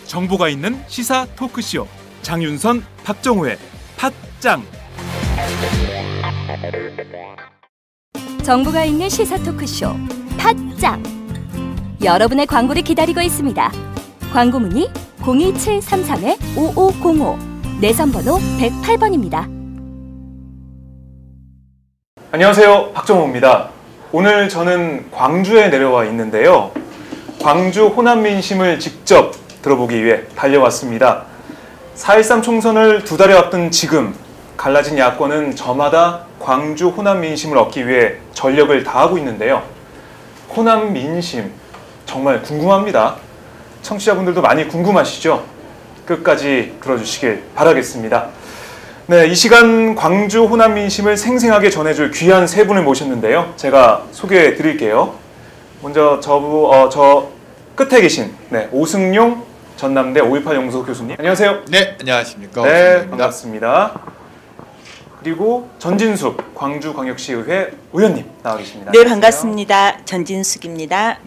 정보가 있는 시사 토크쇼 장윤선, 박정호의 팟짱. 정보가 있는 시사 토크쇼 팟짱. 여러분의 광고를 기다리고 있습니다. 광고 문의 02733-5505 내선번호 108번입니다. 안녕하세요, 박정호입니다. 오늘 저는 광주에 내려와 있는데요. 광주 호남 민심을 직접 들어보기 위해 달려왔습니다. 4.13 총선을 2달에 앞둔 지금 갈라진 야권은 저마다 광주 호남 민심을 얻기 위해 전력을 다하고 있는데요. 호남 민심 정말 궁금합니다. 청취자분들도 많이 궁금하시죠? 끝까지 들어주시길 바라겠습니다. 네, 이 시간 광주 호남 민심을 생생하게 전해줄 귀한 세 분을 모셨는데요. 제가 소개해 드릴게요. 먼저 저 끝에 계신 오승용 전남대 5.18 연구소 교수님. 안녕하세요. 네, 안녕하십니까. 네, 오승용입니다. 반갑습니다. 그리고 전진숙 광주광역시의회 의원님 나와 계십니다. 네, 반갑습니다. 전진숙입니다.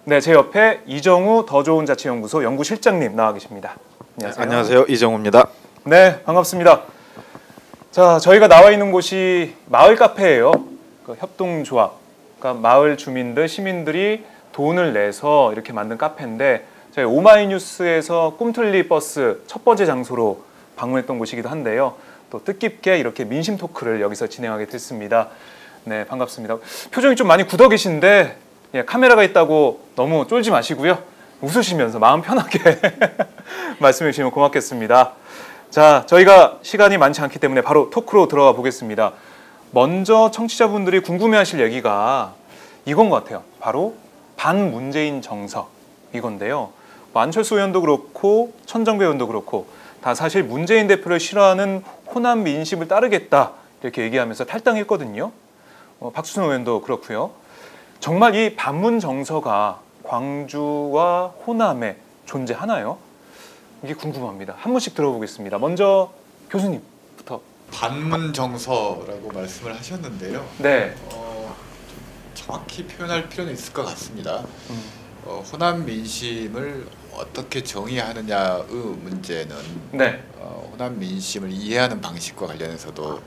네, 제 옆에 이정우 더 좋은 자치연구소 연구실장님 나와 계십니다. 안녕하세요. 안녕하세요, 이정우입니다. 네, 반갑습니다. 자, 저희가 나와 있는 곳이 마을 카페예요. 그 협동조합, 그러니까 마을 주민들, 시민들이 돈을 내서 이렇게 만든 카페인데 저희 오마이뉴스에서 꿈틀리 버스 첫 번째 장소로 방문했던 곳이기도 한데요. 또 뜻깊게 이렇게 민심 토크를 여기서 진행하게 됐습니다. 네, 반갑습니다. 표정이 좀 많이 굳어 계신데 카메라가 있다고 너무 쫄지 마시고요. 웃으시면서 마음 편하게 말씀해 주시면 고맙겠습니다. 자, 저희가 시간이 많지 않기 때문에 바로 토크로 들어가 보겠습니다. 먼저 청취자분들이 궁금해하실 얘기가 이건 것 같아요. 바로 반문재인 정서 이건데요. 안철수 의원도 그렇고 천정배 의원도 그렇고 다 사실 문재인 대표를 싫어하는 호남 민심을 따르겠다 이렇게 얘기하면서 탈당했거든요. 박수순 의원도 그렇고요. 정말 이 반문 정서가 광주와 호남에 존재하나요? 이게 궁금합니다. 한 분씩 들어보겠습니다. 먼저 교수님부터. 반문 정서라고 말씀을 하셨는데요. 네. 좀 정확히 표현할 필요는 있을 것 같습니다. 호남 민심을 어떻게 정의하느냐의 문제는 호남 민심을 이해하는 방식과 관련해서도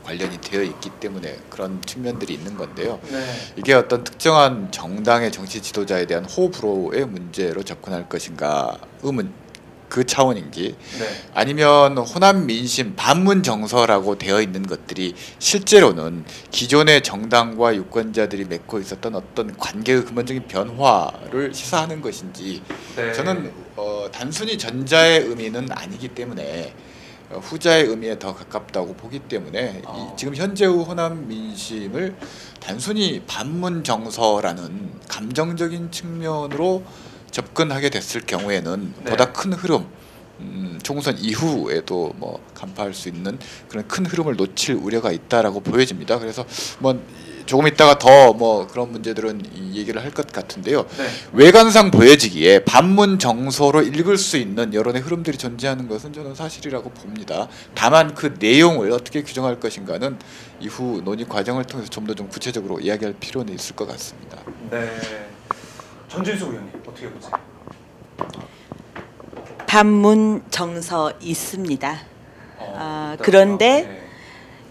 관련이 되어 있기 때문에 그런 측면들이 있는 건데요. 이게 어떤 특정한 정당의 정치 지도자에 대한 호불호의 문제로 접근할 것인가 그 차원인지 아니면 호남 민심 반문 정서라고 되어 있는 것들이 실제로는 기존의 정당과 유권자들이 맺고 있었던 어떤 관계의 근본적인 변화를 시사하는 것인지 저는 단순히 전자의 의미는 아니기 때문에 후자의 의미에 더 가깝다고 보기 때문에 지금 현재의 호남 민심을 단순히 반문 정서라는 감정적인 측면으로 접근하게 됐을 경우에는 보다 큰 흐름, 총선 이후에도 뭐 간파할 수 있는 그런 큰 흐름을 놓칠 우려가 있다라고 보여집니다. 그래서 뭐 조금 있다가 더 뭐 그런 문제들은 얘기를 할 것 같은데요. 외관상 보여지기에 반문 정서로 읽을 수 있는 여론의 흐름들이 존재하는 것은 저는 사실이라고 봅니다. 다만 그 내용을 어떻게 규정할 것인가는 이후 논의 과정을 통해서 좀 더 좀 구체적으로 이야기할 필요는 있을 것 같습니다. 네. 전진숙 의원님 어떻게 보세요? 반문 정서 있습니다. 그런데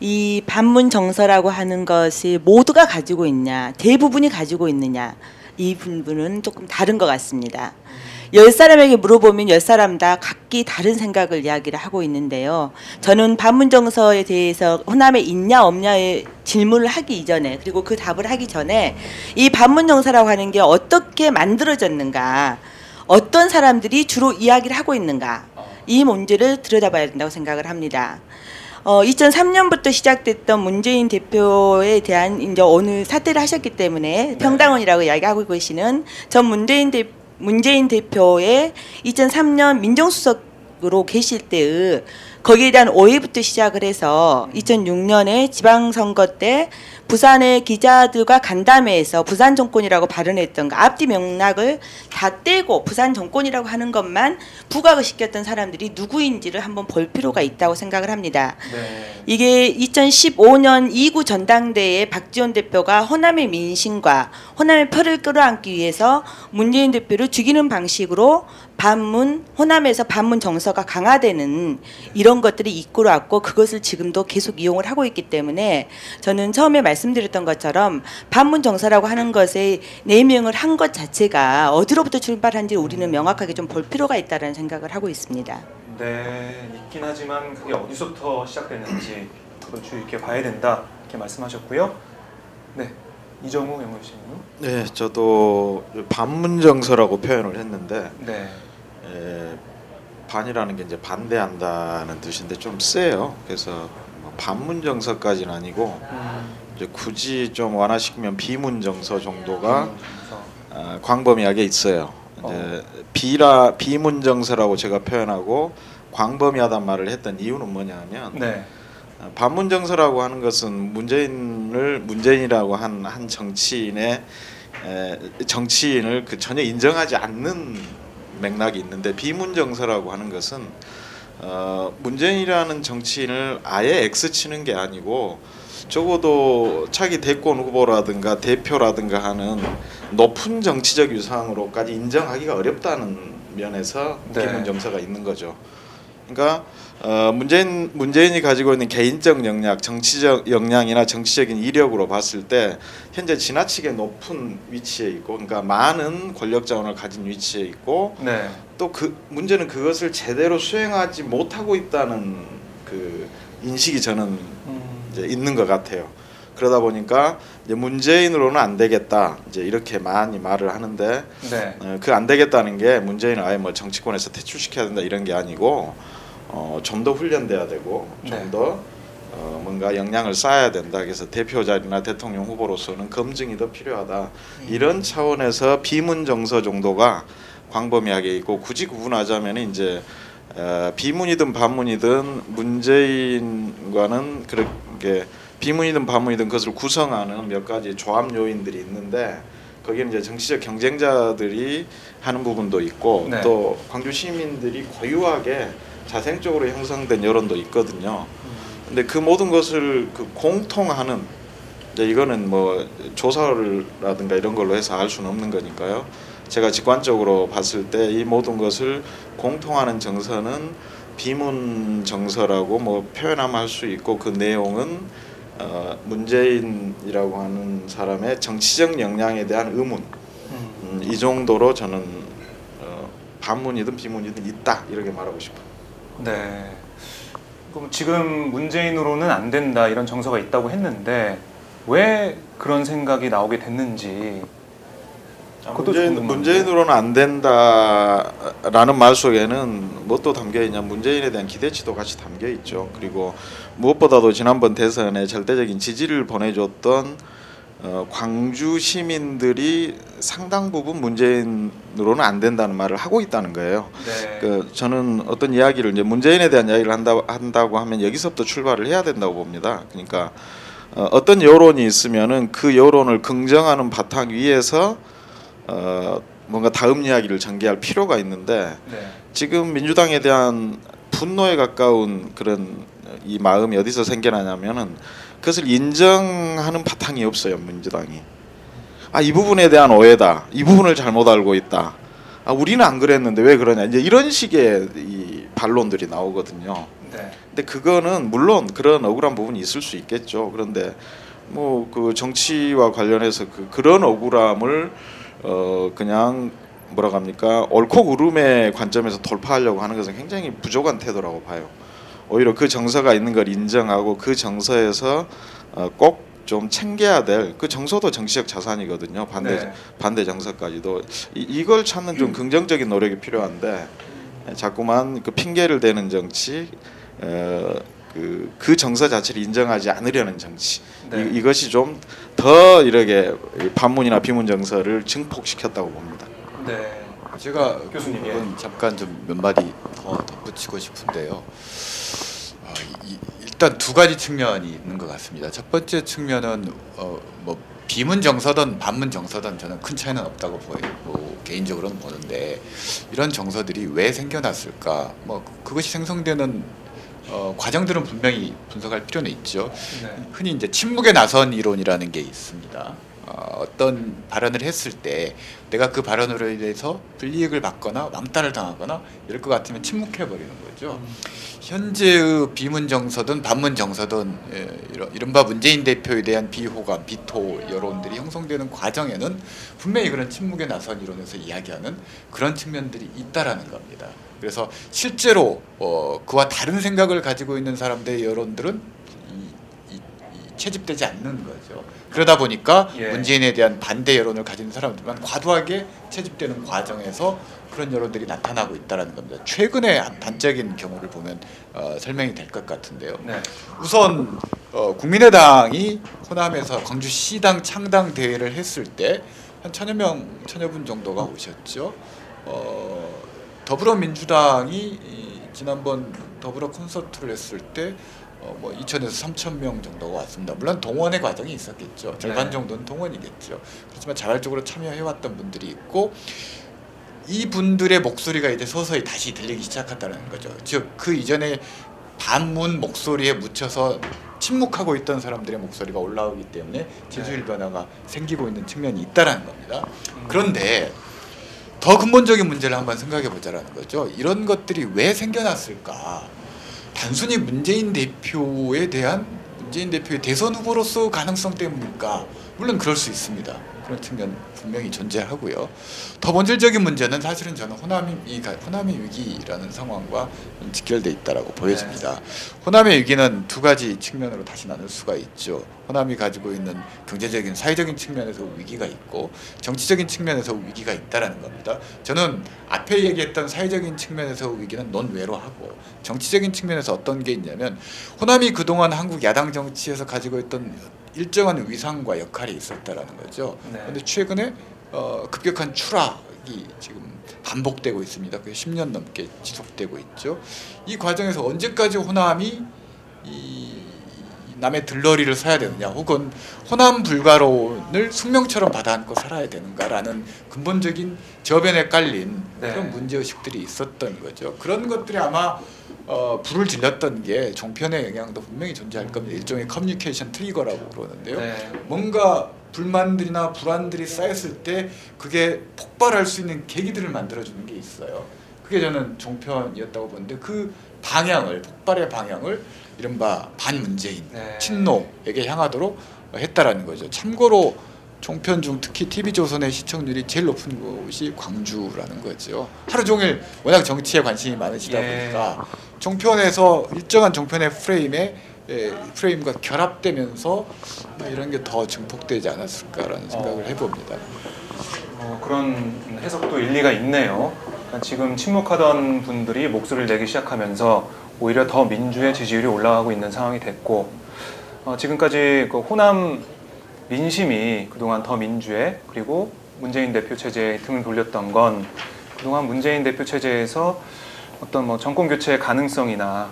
이 반문 정서라고 하는 것이 모두가 가지고 있냐, 대부분이 가지고 있느냐, 이 부분은 조금 다른 것 같습니다. 10사람에게 물어보면 10사람 다 각기 다른 생각을 이야기를 하고 있는데요. 저는 반문 정서에 대해서 호남에 있냐 없냐의 질문을 하기 이전에, 그리고 그 답을 하기 전에 이 반문 정서라고 하는 게 어떻게 만들어졌는가, 어떤 사람들이 주로 이야기를 하고 있는가, 이 문제를 들여다봐야 된다고 생각을 합니다. 2003년부터 시작됐던 문재인 대표에 대한 이제 어느 사퇴를 하셨기 때문에 평당원이라고 이야기하고 계시는 전 문재인 대표의 2003년 민정수석으로 계실 때의 거기에 대한 오해부터 시작을 해서 2006년에 지방선거 때 부산의 기자들과 간담회에서 부산 정권이라고 발언했던 그 앞뒤 맥락을 다 떼고 부산 정권이라고 하는 것만 부각을 시켰던 사람들이 누구인지를 한번 볼 필요가 있다고 생각을 합니다. 네. 이게 2015년 2구 전당대회에 박지원 대표가 호남의 민심과 호남의 표를 끌어안기 위해서 문재인 대표를 죽이는 방식으로 호남에서 반문 정서가 강화되는 이런 것들이 이끌어왔고 그것을 지금도 계속 이용을 하고 있기 때문에 저는 처음에 말씀드렸던 것처럼 반문 정서라고 하는 것에 내명을 한 것 자체가 어디로부터 출발한지 우리는 명확하게 좀 볼 필요가 있다는 생각을 하고 있습니다. 네, 있긴 하지만 그게 어디서부터 시작됐는지 그걸 주의 깊게 봐야 된다 이렇게 말씀하셨고요. 네, 이정우 연구위원님. 네, 저도 반문 정서라고 표현을 했는데 네. 반이라는 게 이제 반대한다는 뜻인데 좀 세요. 그래서 뭐 반문 정서까지는 아니고 이제 굳이 좀 완화시키면 비문 정서 정도가 광범위하게 있어요. 이제 비문 정서라고 제가 표현하고 광범위하단 말을 했던 이유는 뭐냐면 네. 반문 정서라고 하는 것은 문재인이라고 한 정치인을 그 전혀 인정하지 않는 맥락이 있는데 비문 정서라고 하는 것은 문재인이라는 정치인을 아예 X치는 게 아니고 적어도 차기 대권 후보라든가 대표라든가 하는 높은 정치적 유상으로까지 인정하기가 어렵다는 면에서 네. 비문 정서가 있는 거죠. 그러니까 문재인이 가지고 있는 개인적 역량, 정치적 역량이나 정치적인 이력으로 봤을 때 현재 지나치게 높은 위치에 있고, 그러니까 많은 권력 자원을 가진 위치에 있고, 네. 또 그 문제는 그것을 제대로 수행하지 못하고 있다는 그 인식이 저는 이제 있는 것 같아요. 그러다 보니까 이제 문재인으로는 안 되겠다 이제 이렇게 많이 말을 하는데 네. 그 안 되겠다는 게 문재인을 아예 뭐 정치권에서 퇴출시켜야 된다 이런 게 아니고 좀 더 훈련돼야 되고 좀 더 뭔가 역량을 쌓아야 된다. 그래서 대표 자리나 대통령 후보로서는 검증이 더 필요하다. 이런 차원에서 비문 정서 정도가 광범위하게 있고 굳이 구분하자면 이제 비문이든 반문이든 문재인과는 그렇게 비문이든 반문이든 그것을 구성하는 몇 가지 조합 요인들이 있는데 거기는 이제 정치적 경쟁자들이 하는 부분도 있고 네. 또 광주 시민들이 고유하게 자생적으로 형성된 여론도 있거든요. 근데 그 모든 것을 그 공통하는 이거는 뭐 조사라든가 이런 걸로 해서 알 수는 없는 거니까요. 제가 직관적으로 봤을 때 이 모든 것을 공통하는 정서는 비문 정서라고 뭐 표현하면 할 수 있고 그 내용은 문재인이라고 하는 사람의 정치적 역량에 대한 의문 이 정도로 저는 반문이든 비문이든 있다 이렇게 말하고 싶어요. 네. 그럼 지금 문재인으로는 안 된다 이런 정서가 있다고 했는데 왜 그런 생각이 나오게 됐는지 그것도 문재인으로는 안 된다라는 말 속에는 무엇도 담겨 있냐 문재인에 대한 기대치도 같이 담겨 있죠. 그리고 무엇보다도 지난번 대선에 절대적인 지지를 보내줬던 광주 시민들이 상당 부분 문재인으로는 안 된다는 말을 하고 있다는 거예요. 네. 저는 어떤 이야기를 이제 문재인에 대한 이야기를 한다고 하면 여기서부터 출발을 해야 된다고 봅니다. 그러니까 어떤 여론이 있으면은 그 여론을 긍정하는 바탕 위에서 뭔가 다음 이야기를 전개할 필요가 있는데 네. 지금 민주당에 대한 분노에 가까운 그런 이 마음이 어디서 생겨나냐면은 그것을 인정하는 바탕이 없어요. 민주당이 이 부분에 대한 오해다. 이 부분을 잘못 알고 있다. 우리는 안 그랬는데 왜 그러냐. 이제 이런 식의 이 반론들이 나오거든요. 네. 근데 그거는 물론 그런 억울한 부분이 있을 수 있겠죠. 그런데 뭐 그 정치와 관련해서 그런 억울함을 그냥 뭐라고 합니까? 옳고 그름의 관점에서 돌파하려고 하는 것은 굉장히 부족한 태도라고 봐요. 오히려 그 정서가 있는 걸 인정하고 그 정서에서 꼭 좀 챙겨야 될 그 정서도 정치적 자산이거든요. 반대 정서까지도 이걸 찾는 좀 긍정적인 노력이 필요한데 자꾸만 그 핑계를 대는 정치, 그 정서 자체를 인정하지 않으려는 정치 네. 이것이 좀 더 이렇게 반문이나 비문 정서를 증폭시켰다고 봅니다. 네. 제가 교수님, 잠깐 좀 몇 마디 더 덧붙이고 싶은데요. 일단 두 가지 측면이 있는 것 같습니다. 첫 번째 측면은 뭐 비문 정서든 반문 정서든 저는 큰 차이는 없다고 보이고 개인적으로는 보는데 이런 정서들이 왜 생겨났을까? 뭐 그것이 생성되는 과정들은 분명히 분석할 필요는 있죠. 네. 흔히 이제 침묵의 나선 이론이라는 게 있습니다. 어떤 발언을 했을 때 내가 그 발언으로 인해서 불이익을 받거나 왕따를 당하거나 이럴 것 같으면 침묵해 버리는 거죠. 현재의 비문 정서든 반문 정서든 이른바 문재인 대표에 대한 비호감, 비토 여론들이 형성되는 과정에는 분명히 그런 침묵의 나선 이론에서 이야기하는 그런 측면들이 있다라는 겁니다. 그래서 실제로 그와 다른 생각을 가지고 있는 사람들의 여론들은 채집되지 않는 거죠. 그러다 보니까 예. 문재인에 대한 반대 여론을 가진 사람들만 과도하게 채집되는 과정에서 그런 여론들이 나타나고 있다는 겁니다. 최근의 단적인 경우를 보면 설명이 될 것 같은데요. 네. 우선 국민의당이 호남에서 광주시당 창당 대회를 했을 때 한 천여 분 정도가 오셨죠. 더불어민주당이 지난번 더불어 콘서트를 했을 때 뭐 2천에서 3천 명 정도가 왔습니다. 물론 동원의 과정이 있었겠죠. 절반 네. 정도는 동원이겠죠. 그렇지만 자발적으로 참여해왔던 분들이 있고 이 분들의 목소리가 이제 서서히 다시 들리기 시작했다는 거죠. 즉 그 이전에 반문 목소리에 묻혀서 침묵하고 있던 사람들의 목소리가 올라오기 때문에 지지율 변화가 생기고 있는 측면이 있다라는 겁니다. 그런데 더 근본적인 문제를 한번 생각해 보자라는 거죠. 이런 것들이 왜 생겨났을까? 단순히 문재인 대표의 대선 후보로서 가능성 때문일까? 물론 그럴 수 있습니다. 그런 측면 분명히 존재하고요. 더 본질적인 문제는 사실은 저는 호남의 위기라는 상황과 직결돼 있다라고 보여집니다. 네. 호남의 위기는 두 가지 측면으로 다시 나눌 수가 있죠. 호남이 가지고 있는 경제적인, 사회적인 측면에서 위기가 있고 정치적인 측면에서 위기가 있다라는 겁니다. 저는 앞에 얘기했던 사회적인 측면에서 위기는 논외로 하고 정치적인 측면에서 어떤 게 있냐면 호남이 그동안 한국 야당 정치에서 가지고 있던 일정한 위상과 역할이 있었다라는 거죠. 네. 그런데 최근에 급격한 추락이 지금 반복되고 있습니다. 그게 10년 넘게 지속되고 있죠. 이 과정에서 언제까지 호남이 이 남의 들러리를 서야 되느냐, 혹은 호남 불가론을 숙명처럼 받아안고 살아야 되는가라는 근본적인 저변에 깔린 네. 그런 문제의식들이 있었던 거죠. 그런 것들이 아마 불을 질렀던 게 종편의 영향도 분명히 존재할 겁니다. 일종의 커뮤니케이션 트리거라고 그러는데요. 네. 뭔가 불만들이나 불안들이 쌓였을 때 그게 폭발할 수 있는 계기들을 만들어주는 게 있어요. 그게 저는 종편이었다고 보는데 그 방향을, 폭발의 방향을 이른바 반문재인, 네. 친노에게 향하도록 했다라는 거죠. 참고로 종편 중 특히 TV조선의 시청률이 제일 높은 곳이 광주라는 거죠. 하루 종일 워낙 정치에 관심이 많으시다 보니까 종편에서 일정한 종편의 프레임과 결합되면서 이런 게 더 증폭되지 않았을까라는 생각을 해봅니다. 그런 해석도 일리가 있네요. 그러니까 지금 침묵하던 분들이 목소리를 내기 시작하면서 오히려 더 민주의 지지율이 올라가고 있는 상황이 됐고, 지금까지 그 호남 민심이 그동안 더 민주에, 그리고 문재인 대표 체제에 등을 돌렸던 건 그동안 문재인 대표 체제에서 어떤 뭐 정권 교체의 가능성이나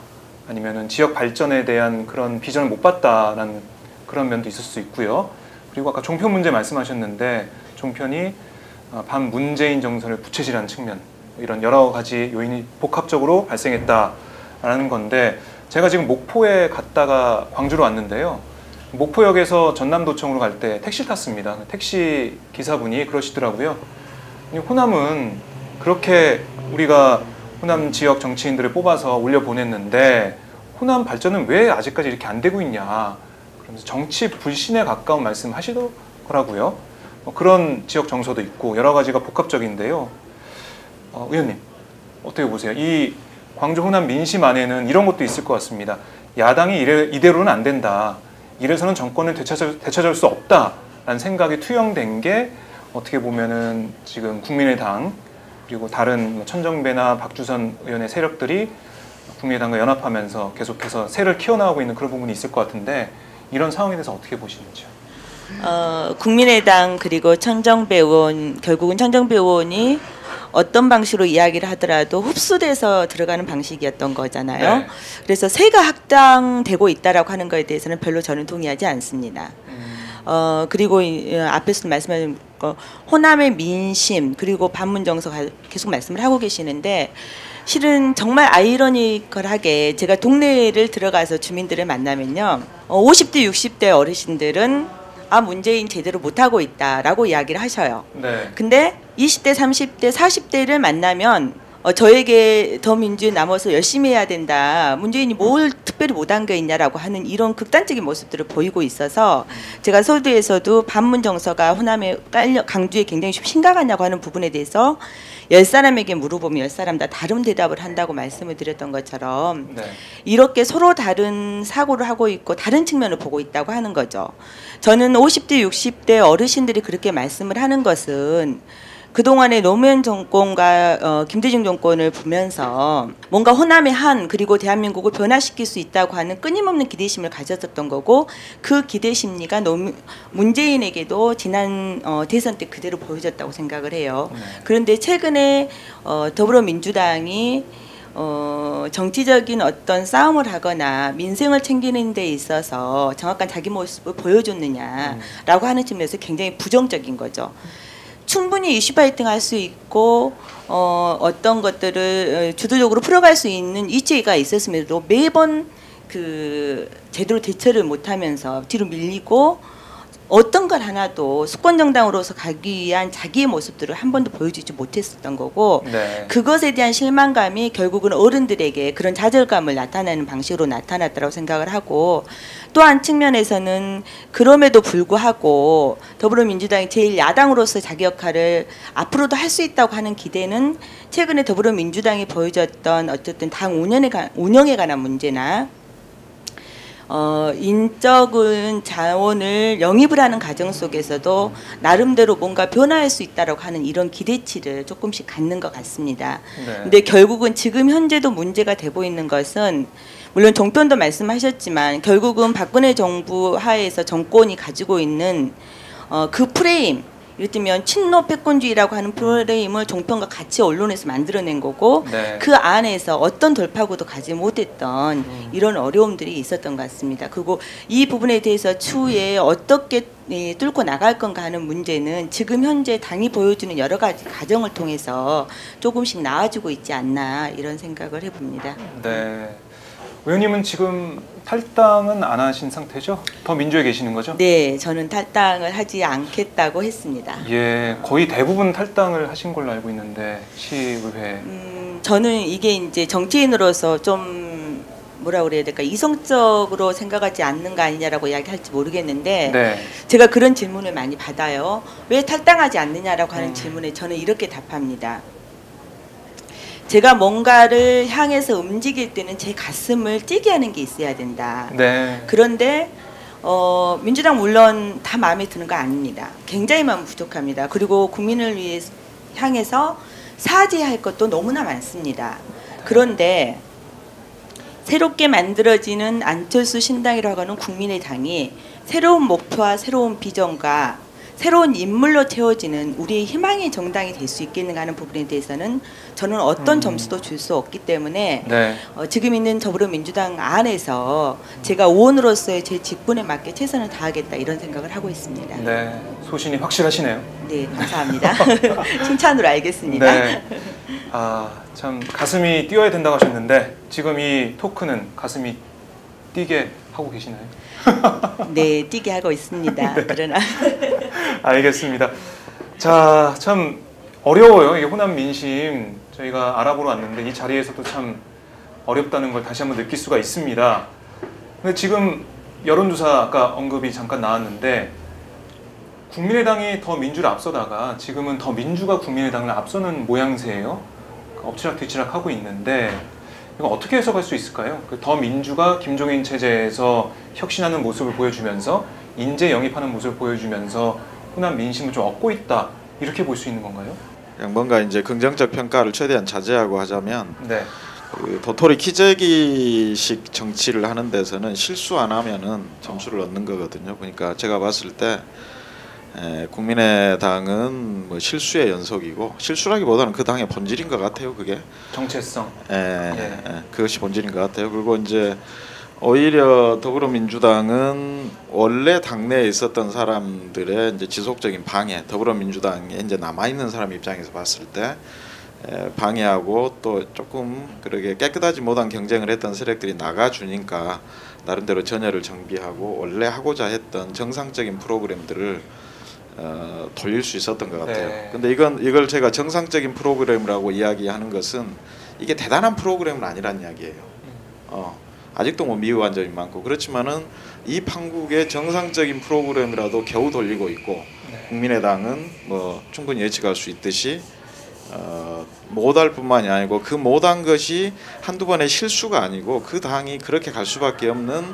아니면은 지역 발전에 대한 그런 비전을 못 봤다라는 그런 면도 있을 수 있고요. 그리고 아까 종편 문제 말씀하셨는데 종편이 반문재인 정서를 부채질한 측면, 이런 여러 가지 요인이 복합적으로 발생했다라는 건데, 제가 지금 목포에 갔다가 광주로 왔는데요. 목포역에서 전남도청으로 갈 때 택시 탔습니다. 택시 기사분이 그러시더라고요. 호남은 그렇게 우리가 호남 지역 정치인들을 뽑아서 올려보냈는데 호남 발전은 왜 아직까지 이렇게 안 되고 있냐, 그러면서 정치 불신에 가까운 말씀 하시더라고요. 그런 지역 정서도 있고 여러 가지가 복합적인데요. 의원님 어떻게 보세요? 이 광주 호남 민심 안에는 이런 것도 있을 것 같습니다. 야당이 이대로는 안 된다, 이래서는 정권을 되찾을 수 없다라는 생각이 투영된 게 어떻게 보면은 지금 국민의당 그리고 다른 천정배나 박주선 의원의 세력들이 국민의당과 연합하면서 계속해서 세를 키워나가고 있는 그런 부분이 있을 것 같은데, 이런 상황에 대해서 어떻게 보시는지요? 국민의당 그리고 천정배 의원, 결국은 천정배 의원이 어떤 방식으로 이야기를 하더라도 흡수돼서 들어가는 방식이었던 거잖아요. 네. 그래서 세가 확장되고 있다라고 하는 거에 대해서는 별로 저는 동의하지 않습니다. 그리고 앞에서 말씀하신 호남의 민심 그리고 반문정서 계속 말씀을 하고 계시는데 실은 정말 아이러니컬하게 제가 동네를 들어가서 주민들을 만나면요. 50대 60대 어르신들은 문재인 제대로 못하고 있다라고 이야기를 하셔요. 네. 근데 20대 30대 40대를 만나면 저에게 더 민주에 남아서 열심히 해야 된다. 문재인이 뭘 특별히 못한 게 있냐라고 하는 이런 극단적인 모습들을 보이고 있어서 제가 서두에서도 반문 정서가 호남에 강주에 굉장히 좀 심각하냐고 하는 부분에 대해서 10사람에게 물어보면 10사람 다 다른 대답을 한다고 말씀을 드렸던 것처럼 네. 이렇게 서로 다른 사고를 하고 있고 다른 측면을 보고 있다고 하는 거죠. 저는 50대 60대 어르신들이 그렇게 말씀을 하는 것은 그동안의 노무현 정권과 김대중 정권을 보면서 뭔가 호남의 한 그리고 대한민국을 변화시킬 수 있다고 하는 끊임없는 기대심을 가졌었던 거고 그 기대심리가 문재인에게도 지난 대선 때 그대로 보여졌다고 생각을 해요. 네. 그런데 최근에 더불어민주당이 정치적인 어떤 싸움을 하거나 민생을 챙기는 데 있어서 정확한 자기 모습을 보여줬느냐라고 하는 측면에서 굉장히 부정적인 거죠. 충분히 이슈 파이팅 할 수 있고 어떤 것들을 주도적으로 풀어갈 수 있는 이치가 있었음에도 매번 그 제대로 대처를 못하면서 뒤로 밀리고 어떤 걸 하나도 수권 정당으로서 가기 위한 자기의 모습들을 한 번도 보여주지 못했었던 거고 네. 그것에 대한 실망감이 결국은 어른들에게 그런 좌절감을 나타내는 방식으로 나타났다고 생각을 하고 또 한 측면에서는 그럼에도 불구하고 더불어민주당이 제일 야당으로서 자기 역할을 앞으로도 할 수 있다고 하는 기대는 최근에 더불어민주당이 보여줬던 어쨌든 당 운영에 관한 문제나 인적인 자원을 영입을 하는 과정 속에서도 나름대로 뭔가 변화할 수 있다라고 하는 이런 기대치를 조금씩 갖는 것 같습니다. 네. 근데 결국은 지금 현재도 문제가 되고 있는 것은 물론 종편도 말씀하셨지만 결국은 박근혜 정부 하에서 정권이 가지고 있는 그 프레임 이를테면 친노 패권주의라고 하는 프레임을 종편과 같이 언론에서 만들어낸 거고 네. 그 안에서 어떤 돌파구도 가지 못했던 이런 어려움들이 있었던 것 같습니다. 그리고 이 부분에 대해서 추후에 어떻게 뚫고 나갈 건가 하는 문제는 지금 현재 당이 보여주는 여러 가지 과정을 통해서 조금씩 나아지고 있지 않나 이런 생각을 해봅니다. 네. 의원님은 지금 탈당은 안 하신 상태죠? 더 민주에 계시는 거죠? 네, 저는 탈당을 하지 않겠다고 했습니다. 예, 거의 대부분 탈당을 하신 걸로 알고 있는데 시의회. 저는 이게 이제 정치인으로서 좀 뭐라 그래야 될까 이성적으로 생각하지 않는 거 아니냐라고 이야기할지 모르겠는데 네. 제가 그런 질문을 많이 받아요. 왜 탈당하지 않느냐라고 하는 질문에 저는 이렇게 답합니다. 제가 뭔가를 향해서 움직일 때는 제 가슴을 뛰게 하는 게 있어야 된다. 네. 그런데 민주당 물론 다 마음에 드는 거 아닙니다. 굉장히 마음 부족합니다. 그리고 국민을 위해 향해서 사죄할 것도 너무나 많습니다. 그런데 새롭게 만들어지는 안철수 신당이라고 하는 국민의당이 새로운 목표와 새로운 비전과 새로운 인물로 채워지는 우리의 희망의 정당이 될 수 있겠는가 하는 부분에 대해서는 저는 어떤 점수도 줄 수 없기 때문에 네. 지금 있는 더불어민주당 안에서 제가 의원으로서의 제 직분에 맞게 최선을 다하겠다 이런 생각을 하고 있습니다. 네. 소신이 확실하시네요. 네, 감사합니다. 칭찬으로 알겠습니다. 네. 참 가슴이 뛰어야 된다고 하셨는데 지금 이 토크는 가슴이 뛰게 하고 계시나요? 네, 뛰게 하고 있습니다. 네. 그러나 알겠습니다. 자, 참 어려워요. 이게 호남 민심 저희가 알아보러 왔는데 이 자리에서도 참 어렵다는 걸 다시 한번 느낄 수가 있습니다. 근데 지금 여론조사 아까 언급이 잠깐 나왔는데 국민의당이 더 민주를 앞서다가 지금은 더 민주가 국민의당을 앞서는 모양새예요. 엎치락뒤치락 하고 있는데 이거 어떻게 해석할 수 있을까요? 더 민주가 김종인 체제에서 혁신하는 모습을 보여주면서 인재 영입하는 모습을 보여주면서 호남 민심을 좀 얻고 있다 이렇게 볼 수 있는 건가요? 그냥 뭔가 이제 긍정적 평가를 최대한 자제하고 하자면 네. 그 도토리 키재기식 정치를 하는 데서는 실수 안 하면은 점수를 얻는 거거든요. 그러니까 제가 봤을 때 국민의당은 뭐 실수의 연속이고 실수라기보다는 그 당의 본질인 것 같아요. 그게 정체성. 그것이 본질인 것 같아요. 그리고 이제 오히려 더불어민주당은 원래 당내에 있었던 사람들의 이제 지속적인 방해, 더불어민주당에 이제 남아 있는 사람 입장에서 봤을 때 방해하고 또 조금 그렇게 깨끗하지 못한 경쟁을 했던 세력들이 나가주니까 나름대로 전열을 정비하고 원래 하고자 했던 정상적인 프로그램들을 돌릴 수 있었던 것 같아요. 네. 근데 이걸 제가 정상적인 프로그램이라고 이야기하는 것은 이게 대단한 프로그램은 아니란 이야기예요. 아직도 뭐 미흡한 점이 많고 그렇지만은 이 판국의 정상적인 프로그램이라도 겨우 돌리고 있고 네. 국민의당은 뭐 충분히 예측할 수 있듯이 못할 뿐만이 아니고 그 못한 것이 한두 번의 실수가 아니고 그 당이 그렇게 갈 수밖에 없는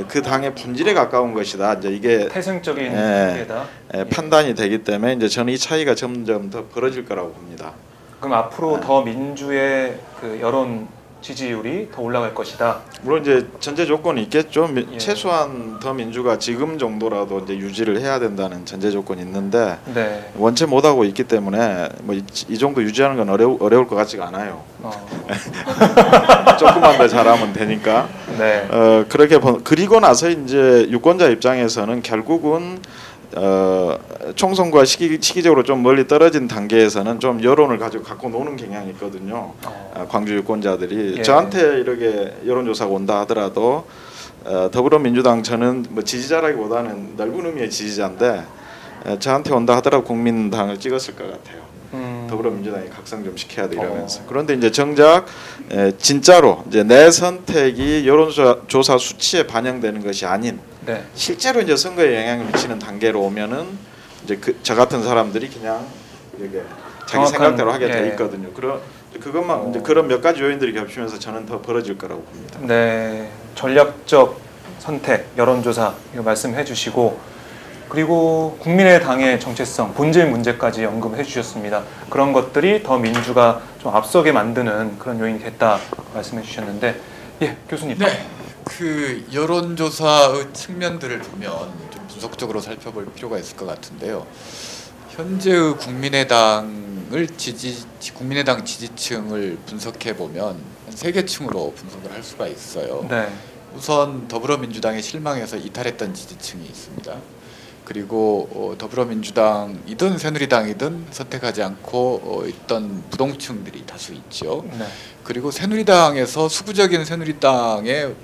그 당의 본질에 가까운 것이다. 이제 이게 태생적인 한계다. 판단이 되기 때문에 이제 저는 이 차이가 점점 더 벌어질 거라고 봅니다. 그럼 앞으로 더 민주의 그 여론 지지율이 더 올라갈 것이다. 물론 이제 전제 조건이 있겠죠. 예. 최소한 더 민주가 지금 정도라도 이제 유지를 해야 된다는 전제 조건이 있는데 네. 원체 못하고 있기 때문에 뭐 이 정도 유지하는 건 어려울 것 같지가 않아요. 조금만 더 잘하면 되니까. 네. 그렇게 그리고 나서 이제 유권자 입장에서는 결국은 총선과 시기적으로 좀 멀리 떨어진 단계에서는 좀 여론을 갖고 노는 경향이 있거든요. 광주 유권자들이 예. 저한테 이렇게 여론조사가 온다 하더라도 더불어민주당 저는 뭐 지지자라기보다는 넓은 의미의 지지자인데 저한테 온다 하더라도 국민당을 찍었을 것 같아요. 더불어민주당이 각성 좀 시켜야 돼 이러면서. 그런데 이제 정작 진짜로 이제 내 선택이 여론조사 수치에 반영되는 것이 아닌 네. 실제로 이제 선거에 영향을 미치는 단계로 오면은 이제 저 같은 사람들이 그냥 이게 자기 생각대로 하게 돼 있거든요. 그것만 이제 그런 몇 가지 요인들이 겹치면서 저는 더 벌어질 거라고 봅니다. 네. 전략적 선택, 여론조사 이거 말씀해 주시고 그리고 국민의당의 정체성, 본질 문제까지 언급해 주셨습니다. 그런 것들이 더 민주가 좀 앞서게 만드는 그런 요인이 됐다 말씀해 주셨는데 예, 교수님. 네. 그 여론조사의 측면들을 보면 좀 분석적으로 살펴볼 필요가 있을 것 같은데요. 현재의 국민의당 지지층을 분석해 보면 세 개층으로 분석을 할 수가 있어요. 네. 우선 더불어민주당에 실망해서 이탈했던 지지층이 있습니다. 그리고 더불어민주당이든 새누리당이든 선택하지 않고 있던 부동층들이 다수 있죠. 네. 그리고 새누리당에서 수구적인 새누리당의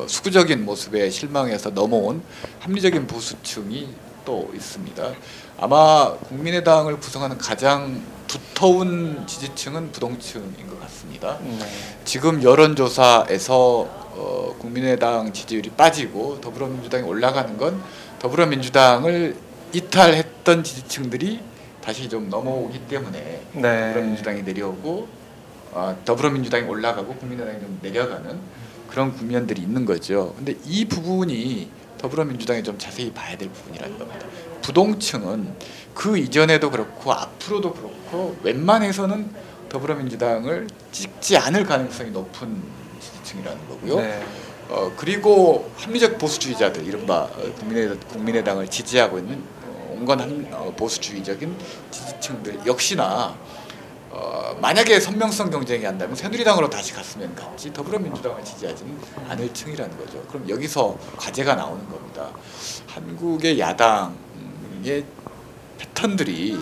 수구적인 모습에 실망해서 넘어온 합리적인 보수층이 또 있습니다. 아마 국민의당을 구성하는 가장 두터운 지지층은 부동층인 것 같습니다. 네. 지금 여론조사에서 국민의당 지지율이 빠지고 더불어민주당이 올라가는 건 더불어민주당을 이탈했던 지지층들이 다시 좀 넘어오기 때문에 네. 더불어민주당이 내려오고 더불어민주당이 올라가고 국민의당이 좀 내려가는 그런 국면들이 있는 거죠. 근데 이 부분이 더불어민주당이 좀 자세히 봐야 될 부분이라는 겁니다. 부동층은 그 이전에도 그렇고 앞으로도 그렇고 웬만해서는 더불어민주당을 찍지 않을 가능성이 높은 지지층이라는 거고요. 네. 그리고 합리적 보수주의자들, 이른바 국민의당을 지지하고 있는 온건 보수주의적인 지지층들 역시나 만약에 선명성 경쟁이 한다면 새누리당으로 다시 갔으면 갔지 더불어민주당을 지지하지는 않을 층이라는 거죠. 그럼 여기서 과제가 나오는 겁니다. 한국의 야당의 패턴들이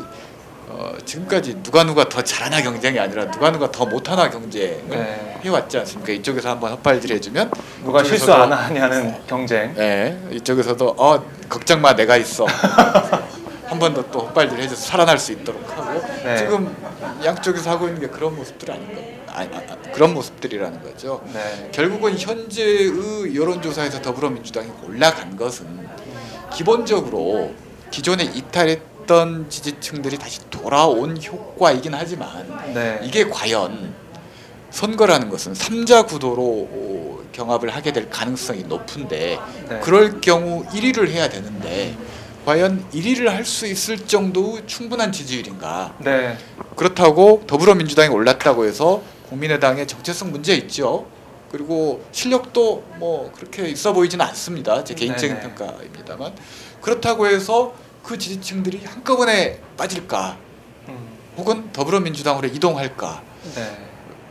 지금까지 누가 더 잘하나 경쟁이 아니라 누가 더 못하나 경쟁을 네. 해왔지 않습니까? 이쪽에서 한번 헛발질 해주면 누가 실수 안 하냐는 경쟁. 네, 이쪽에서도 걱정 마 내가 있어. 한 번 더 또 헛발질 해줘서 살아날 수 있도록 하고 네. 지금 양쪽에서 하고 있는 게 그런 모습들 그런 모습들이라는 거죠. 네. 결국은 현재의 여론조사에서 더불어민주당이 올라간 것은 기본적으로 기존에 이탈했던 지지층들이 다시 돌아온 효과이긴 하지만 네. 이게 과연 선거라는 것은 3자 구도로 경합을 하게 될 가능성이 높은데 네. 그럴 경우 1위를 해야 되는데 과연 1위를 할 수 있을 정도의 충분한 지지율인가? 네. 그렇다고 더불어민주당이 올랐다고 해서 국민의당의 정체성 문제 있죠. 그리고 실력도 뭐 그렇게 있어 보이지는 않습니다. 제 개인적인 네네. 평가입니다만 그렇다고 해서 그 지지층들이 한꺼번에 빠질까? 혹은 더불어민주당으로 이동할까? 네.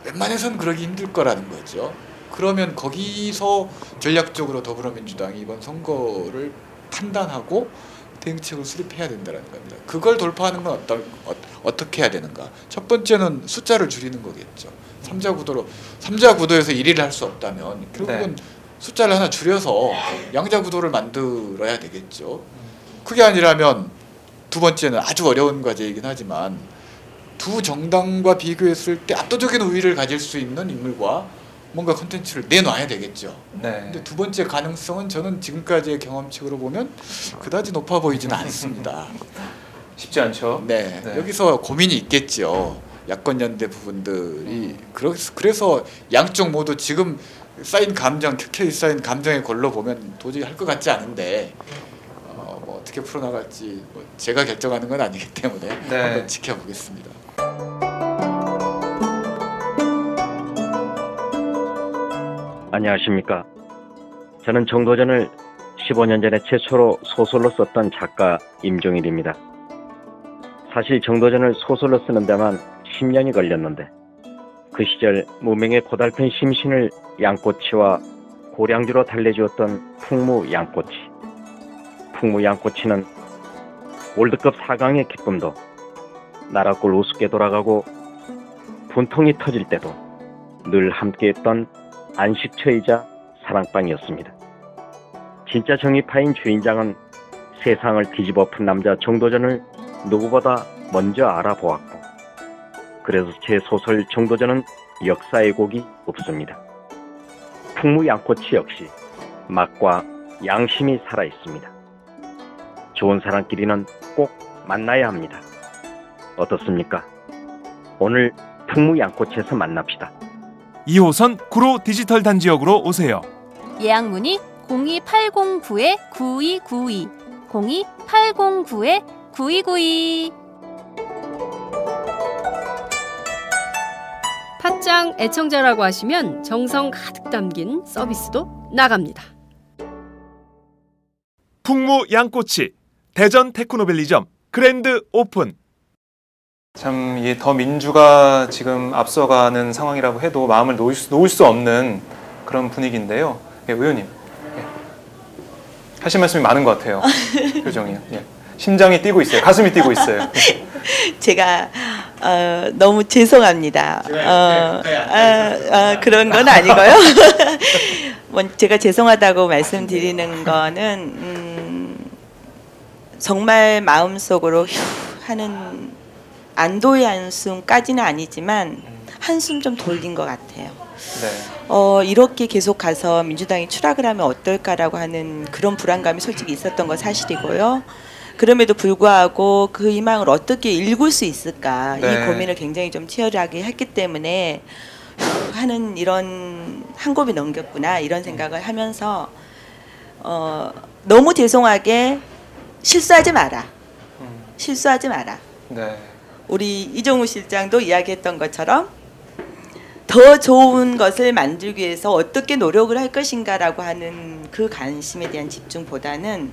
웬만해서는 그러기 힘들 거라는 거죠. 그러면 거기서 전략적으로 더불어민주당이 이번 선거를 판단하고 대응책을 수립해야 된다는 겁니다. 그걸 돌파하는 건 어떻게 해야 되는가? 첫 번째는 숫자를 줄이는 거겠죠. 3자 구도에서 1위를 할 수 없다면 결국은 숫자를 하나 줄여서 양자 구도를 만들어야 되겠죠. 그게 아니라면 두 번째는 아주 어려운 과제이긴 하지만 두 정당과 비교했을 때 압도적인 우위를 가질 수 있는 인물과 뭔가 콘텐츠를 내놔야 되겠죠. 네. 근데 두 번째 가능성은 저는 지금까지의 경험칙으로 보면 그다지 높아 보이지는 않습니다. 쉽지 않죠. 네. 네. 여기서 고민이 있겠죠. 야권 연대 부분들이 그래서 양쪽 모두 지금 쌓인 감정, 켜켜이 쌓인 감정의 골로 보면 도저히 할 것 같지 않은데 뭐 어떻게 풀어나갈지 뭐 제가 결정하는 건 아니기 때문에 한번 지켜보겠습니다. 안녕하십니까. 저는 정도전을 15년 전에 최초로 소설로 썼던 작가 임종일입니다. 사실 정도전을 소설로 쓰는 데만 10년이 걸렸는데 그 시절 무명의 고달픈 심신을 양꼬치와 고량주로 달래주었던 풍무 양꼬치. 풍무 양꼬치는 월드컵 4강의 기쁨도 나라골 우습게 돌아가고 분통이 터질 때도 늘 함께했던 안식처이자 사랑방이었습니다. 진짜 정의파인 주인장은 세상을 뒤집어 푼 남자 정도전을 누구보다 먼저 알아보았고 그래서 제 소설 정도전은 역사의 곡이 없습니다. 풍무 양꼬치 역시 맛과 양심이 살아있습니다. 좋은 사람끼리는 꼭 만나야 합니다. 어떻습니까? 오늘 풍무 양꼬치에서 만납시다. 2호선 구로 디지털 단지역으로 오세요. 예약 문의 02809-9292 02809-9292. 팟짱 애청자라고 하시면 정성 가득 담긴 서비스도 나갑니다. 풍무 양꼬치 대전 테크노밸리점 그랜드 오픈. 참 이 더 민주가 지금 앞서가는 상황이라고 해도 마음을 놓을 수 없는 그런 분위기인데요. 예, 의원님 하실 말씀이 많은 것 같아요. 표정이요. 예. 심장이 뛰고 있어요. 가슴이 뛰고 있어요. 제가 너무 죄송합니다. 그런 건 아니고요. 제가 죄송하다고 말씀드리는 거는 정말 마음속으로 하는 안도의 한숨까지는 아니지만 한숨 좀 돌린 것 같아요. 네. 이렇게 계속 가서 민주당이 추락을 하면 어떨까라고 하는 그런 불안감이 솔직히 있었던 건 사실이고요. 그럼에도 불구하고 그 희망을 어떻게 일굴 수 있을까 네. 이 고민을 굉장히 좀 치열하게 했기 때문에 하는 이런 한 곱이 넘겼구나 이런 생각을 하면서 너무 죄송하게 실수하지 마라. 실수하지 마라. 네. 우리 이종우 실장도 이야기했던 것처럼 더 좋은 것을 만들기 위해서 어떻게 노력을 할 것인가라고 하는 그 관심에 대한 집중보다는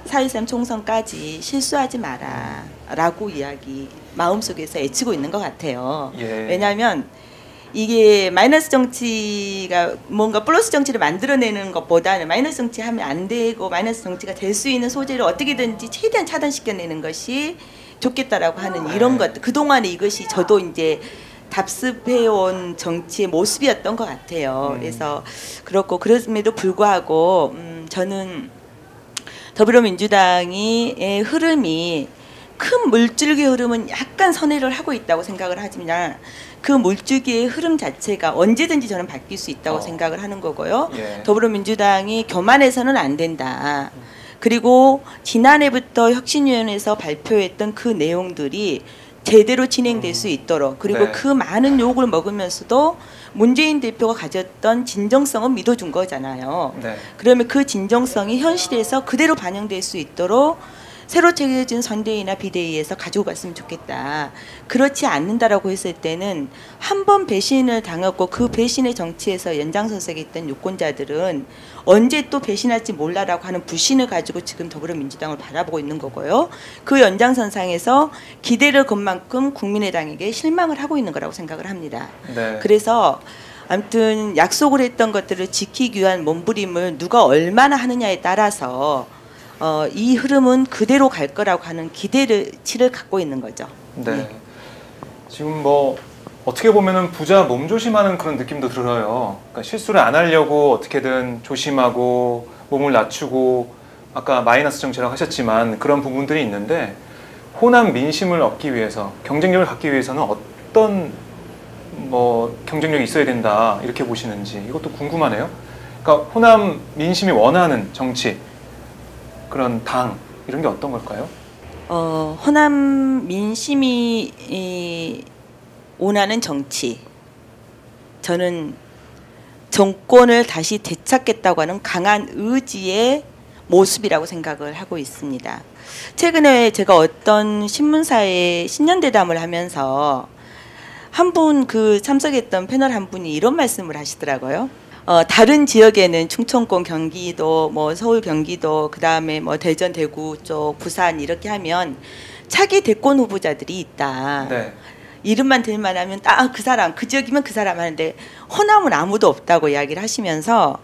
4.13 총선까지 실수하지 마라 라고 이야기 마음속에서 애치고 있는 것 같아요. 예. 왜냐하면 이게 마이너스 정치가 뭔가 플러스 정치를 만들어내는 것보다는 마이너스 정치하면 안 되고 마이너스 정치가 될 수 있는 소재를 어떻게든지 최대한 차단시켜내는 것이 좋겠다라고 하는 이런 것. 그동안에 이것이 저도 이제 답습해온 정치의 모습이었던 것 같아요. 그래서 그렇고 그럼에도 불구하고 저는 더불어민주당의 흐름이 큰 물줄기의 흐름은 약간 선회를 하고 있다고 생각을 하지만 그 물줄기의 흐름 자체가 언제든지 저는 바뀔 수 있다고 생각을 하는 거고요. 예. 더불어민주당이 교만해서는 안 된다. 그리고 지난해부터 혁신위원회에서 발표했던 그 내용들이 제대로 진행될 수 있도록 그리고 네. 그 많은 욕을 먹으면서도 문재인 대표가 가졌던 진정성은 믿어준 거잖아요. 네. 그러면 그 진정성이 현실에서 그대로 반영될 수 있도록 새로 채워진 선대위나 비대위에서 가지고 갔으면 좋겠다. 그렇지 않는다라고 했을 때는 한 번 배신을 당하고 그 배신의 정치에서 연장선상에 있던 유권자들은 언제 또 배신할지 몰라라고 하는 불신을 가지고 지금 더불어민주당을 바라보고 있는 거고요. 그 연장선상에서 기대를 건 만큼 국민의당에게 실망을 하고 있는 거라고 생각을 합니다. 네. 그래서 아무튼 약속을 했던 것들을 지키기 위한 몸부림을 누가 얼마나 하느냐에 따라서 이 흐름은 그대로 갈 거라고 하는 기대치를 갖고 있는 거죠. 네. 지금 뭐 어떻게 보면은 부자 몸조심하는 그런 느낌도 들어요. 그러니까 실수를 안 하려고 어떻게든 조심하고 몸을 낮추고 아까 마이너스 정치라고 하셨지만 그런 부분들이 있는데 호남 민심을 얻기 위해서 경쟁력을 갖기 위해서는 어떤 뭐 경쟁력이 있어야 된다 이렇게 보시는지 이것도 궁금하네요. 그러니까 호남 민심이 원하는 정치 그런 당 이런 게 어떤 걸까요? 호남 민심이 원하는 정치, 저는 정권을 다시 되찾겠다고 하는 강한 의지의 모습이라고 생각을 하고 있습니다. 최근에 제가 어떤 신문사에 신년대담을 하면서 한 분 그 참석했던 패널 한 분이 이런 말씀을 하시더라고요. 다른 지역에는 충청권, 경기도, 뭐 서울, 경기도, 그 다음에 뭐 대전, 대구 쪽, 부산 이렇게 하면 차기 대권 후보자들이 있다. 네. 이름만 들만 하면 그 사람, 그 지역이면 그 사람 하는데 호남은 아무도 없다고 이야기를 하시면서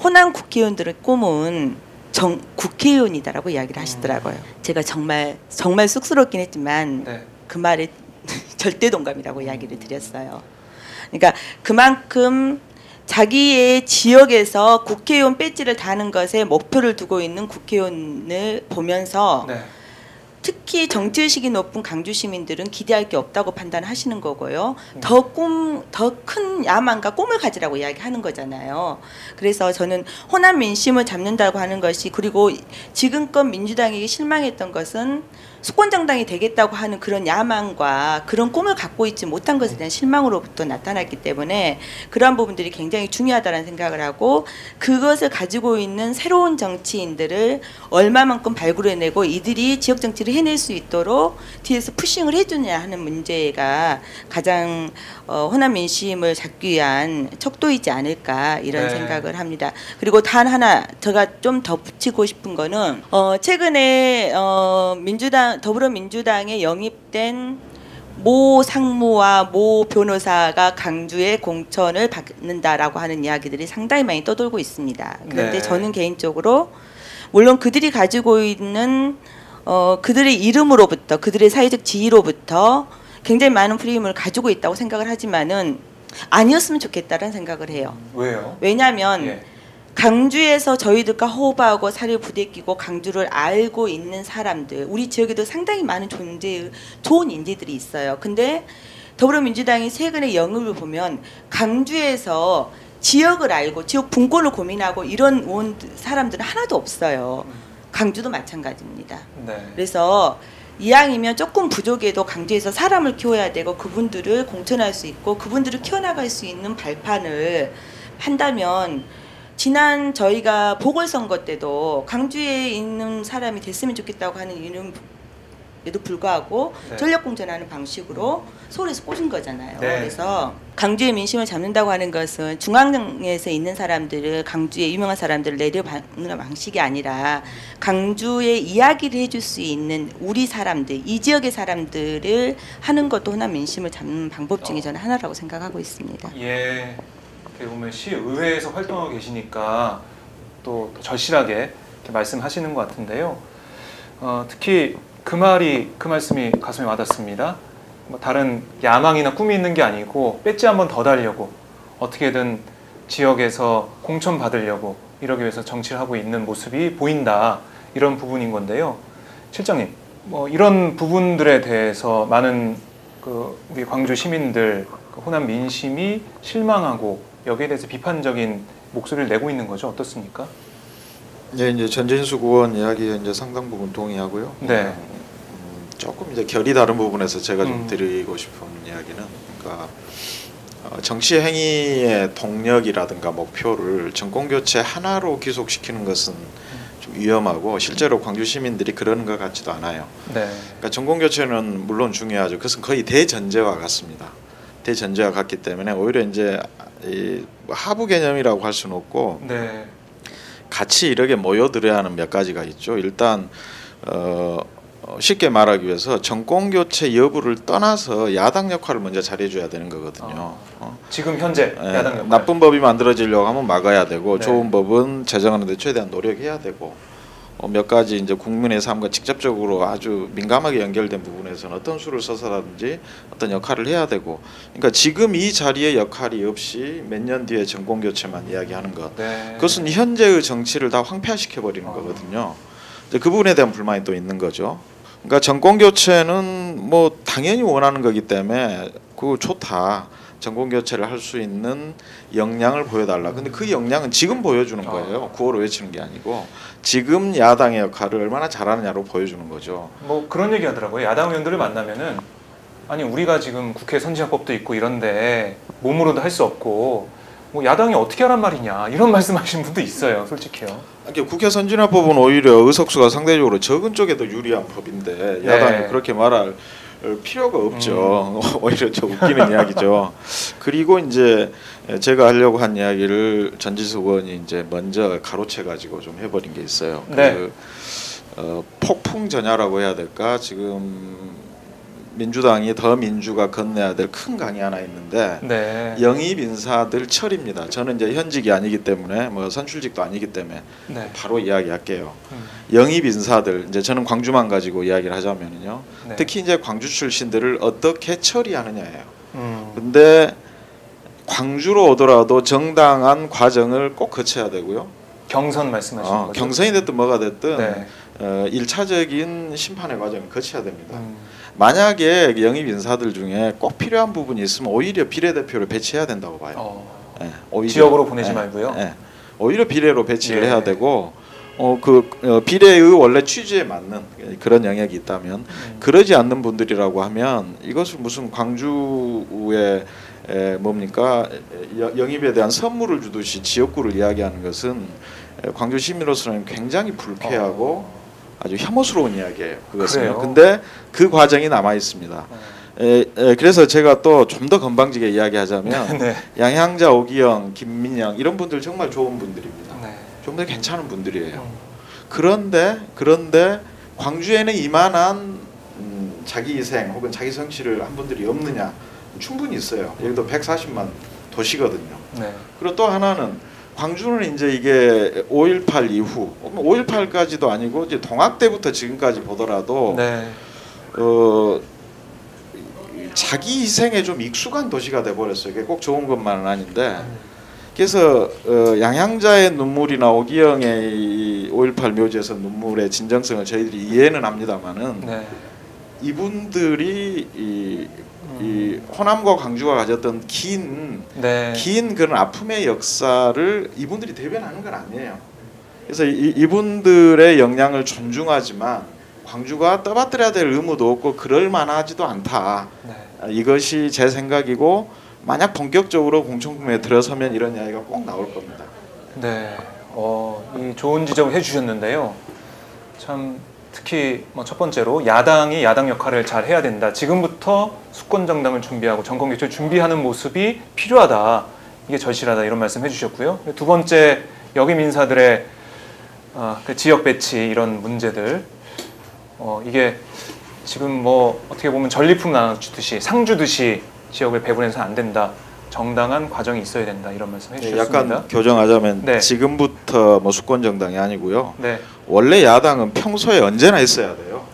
호남 국회의원들의 꿈은 국회의원이다라고 이야기를 하시더라고요. 제가 정말 쑥스럽긴 했지만 네. 그 말에 절대 동감이라고 이야기를 드렸어요. 그러니까 그만큼 자기의 지역에서 국회의원 배지를 다는 것에 목표를 두고 있는 국회의원을 보면서 네. 특히 정치의식이 높은 강주 시민들은 기대할 게 없다고 판단하시는 거고요. 더 큰 야망과 꿈을 가지라고 이야기하는 거잖아요. 그래서 저는 호남 민심을 잡는다고 하는 것이 그리고 지금껏 민주당에게 실망했던 것은 수권정당이 되겠다고 하는 그런 야망과 그런 꿈을 갖고 있지 못한 것에 대한 실망으로부터 나타났기 때문에 그러한 부분들이 굉장히 중요하다는 생각을 하고 그것을 가지고 있는 새로운 정치인들을 얼마만큼 발굴해내고 이들이 지역 정치를 해낼 수 있도록 뒤에서 푸싱을 해주냐 하는 문제가 가장 호남 민심을 잡기 위한 척도이지 않을까 이런 생각을 합니다. 그리고 단 하나 제가 좀 더 붙이고 싶은 거는 최근에 더불어민주당에 영입된 모 상무와 모 변호사가 강주에 공천을 받는다라고 하는 이야기들이 상당히 많이 떠돌고 있습니다. 그런데 저는 개인적으로 물론 그들이 가지고 있는 그들의 이름으로부터 그들의 사회적 지위로부터 굉장히 많은 프레임을 가지고 있다고 생각을 하지만은 아니었으면 좋겠다는 생각을 해요. 왜요? 왜냐하면 강주에서 저희들과 호흡하고 살을 부대끼고 강주를 알고 있는 사람들 우리 지역에도 상당히 많은 좋은 인재들이 있어요. 근데 더불어민주당이 최근의 영입을 보면 강주에서 지역을 알고 지역 분권을 고민하고 이런 사람들은 하나도 없어요. 강주도 마찬가지입니다. 네. 그래서 이왕이면 조금 부족해도 강주에서 사람을 키워야 되고 그분들을 공천할 수 있고 그분들을 키워나갈 수 있는 발판을 한다면 지난 저희가 보궐선거 때도 강주에 있는 사람이 됐으면 좋겠다고 하는 이름에도 불구하고 전력공천하는 방식으로 서울에서 꽂은 거잖아요. 그래서 강주의 민심을 잡는다고 하는 것은 중앙에서 있는 사람들을 강주의 유명한 사람들을 내려받는 방식이 아니라 강주의 이야기를 해줄 수 있는 우리 사람들 이 지역의 사람들을 하는 것도 호남 민심을 잡는 방법 중에 저는 하나라고 생각하고 있습니다. 예. 어떻게 보면 시의회에서 활동하고 계시니까 또 절실하게 이렇게 말씀하시는 것 같은데요. 특히 그 말씀이 가슴에 와닿습니다. 뭐 다른 야망이나 꿈이 있는 게 아니고 배지 한번 더 달려고 어떻게든 지역에서 공천 받으려고 이러기 위해서 정치를 하고 있는 모습이 보인다 이런 부분인 건데요. 실장님, 뭐 이런 부분들에 대해서 많은 우리 광주 시민들 호남 민심이 실망하고 여기에 대해서 비판적인 목소리를 내고 있는 거죠. 어떻습니까? 네, 이제 전진수 의원 이야기에 이제 상당 부분 동의하고요. 네. 조금 이제 결이 다른 부분에서 제가 좀 드리고 싶은 이야기는 그러니까 정치 행위의 동력이라든가 목표를 정권 교체 하나로 귀속시키는 것은 좀 위험하고 실제로 광주 시민들이 그러는 것 같지도 않아요. 네. 그러니까 전공 교체는 물론 중요하죠. 그것은 거의 대전제와 같습니다. 대전제와 같기 때문에 오히려 이제 이 하부 개념이라고 할 수는 없고 네. 같이 이렇게 모여들어야 하는 몇 가지가 있죠. 일단 쉽게 말하기 위해서 전공 교체 여부를 떠나서 야당 역할을 먼저 잘해줘야 되는 거거든요. 지금 현재 야당 역할. 나쁜 법이 만들어지려고 하면 막아야 되고 네. 좋은 법은 제정하는 데 최대한 노력해야 되고 몇 가지 이제 국민의 삶과 직접적으로 아주 민감하게 연결된 부분에서는 어떤 수를 써서라든지 어떤 역할을 해야 되고, 그러니까 지금 이 자리의 역할이 없이 몇 년 뒤에 전공 교체만 이야기하는 것, 네. 그것은 현재의 정치를 다 황폐화시켜 버리는 거거든요. 이제 그 부분에 대한 불만이 또 있는 거죠. 그러니까 전공 교체는 뭐 당연히 원하는 거기 때문에 그거 좋다. 전공 교체를 할 수 있는 역량을 보여달라. 근데 그 역량은 지금 보여주는 거예요. 구호로 외치는 게 아니고 지금 야당의 역할을 얼마나 잘하느냐로 보여주는 거죠. 뭐 그런 얘기 하더라고요. 야당 의원들을 만나면은 아니 우리가 지금 국회 선진화법도 있고 이런데 몸으로도 할 수 없고 뭐 야당이 어떻게 하란 말이냐 이런 말씀하시는 분도 있어요. 솔직히요. 그러니까 국회 선진화법은 오히려 의석수가 상대적으로 적은 쪽에 더 유리한 법인데 야당이 네. 그렇게 말할 필요가 없죠. 오히려 좀 웃기는 이야기죠. 그리고 이제 제가 하려고 한 이야기를 전지석 의원이 이제 먼저 가로채 가지고 좀 해버린 게 있어요. 네. 폭풍 전야라고 해야 될까? 지금 민주당이 더 민주가 건네야 될 큰 강이 하나 있는데 네. 영입 인사들 처리입니다. 저는 이제 현직이 아니기 때문에 뭐 선출직도 아니기 때문에 네. 바로 이야기할게요. 영입 인사들 이제 저는 광주만 가지고 이야기를 하자면요. 네. 특히 이제 광주 출신들을 어떻게 처리하느냐예요. 음. 근데 광주로 오더라도 정당한 과정을 꼭 거쳐야 되고요. 경선 말씀하시는 거죠? 경선이 됐든 뭐가 됐든 네. 1차적인 심판의 과정을 거쳐야 됩니다. 만약에 영입 인사들 중에 꼭 필요한 부분이 있으면 오히려 비례대표를 배치해야 된다고 봐요. 오히려, 지역으로 보내지 말고요. 오히려 비례로 배치를 예. 해야 되고 비례의 원래 취지에 맞는 그런 영역이 있다면 그러지 않는 분들이라고 하면 이것을 무슨 광주의 뭡니까 영입에 대한 선물을 주듯이 지역구를 이야기하는 것은 광주 시민으로서는 굉장히 불쾌하고 아주 혐오스러운 이야기예요. 그것은요. 근데 그 과정이 남아 있습니다. 그래서 제가 또 좀 더 건방지게 이야기하자면 네. 양향자, 오기영, 김민영 이런 분들 정말 좋은 분들입니다. 네. 좀 더 괜찮은 분들이에요. 그런데 광주에는 이만한 자기 희생 혹은 자기 성취를 한 분들이 없느냐? 충분히 있어요. 여기도 140만 도시거든요. 네. 그리고 또 하나는 광주는 이제 이게 5.18 이후 5.18까지도 아니고 이제 동학 때부터 지금까지 보더라도 네. 자기 희생에 좀 익숙한 도시가 돼버렸어요. 이게 꼭 좋은 것만은 아닌데 그래서 양향자의 눈물이나 오기영의 5.18 묘지에서 눈물의 진정성을 저희들이 이해는 합니다만은 네. 이분들이 이 호남과 광주가 가졌던 긴 그런 아픔의 역사를 이분들이 대변하는 건 아니에요. 그래서 이분들의 역량을 존중하지만 광주가 떠받들여야 될 의무도 없고 그럴 만하지도 않다. 네. 이것이 제 생각이고 만약 본격적으로 공천구매에 들어서면 이런 이야기가 꼭 나올 겁니다. 네, 이 좋은 지적을 해주셨는데요. 참 특히 뭐 첫 번째로 야당이 야당 역할을 잘 해야 된다. 지금부터 수권 정당을 준비하고 정권 교체를 준비하는 모습이 필요하다. 이게 절실하다 이런 말씀 해주셨고요. 두 번째 역임 인사들의 그 지역 배치 이런 문제들 이게 지금 뭐 어떻게 보면 전리품 나눠주듯이 상주듯이 지역을 배분해서는 안 된다. 정당한 과정이 있어야 된다 이런 말씀 해주셨습니다. 약간 교정하자면 네. 지금부터 뭐 수권 정당이 아니고요. 네. 원래 야당은 평소에 언제나 있어야 돼요.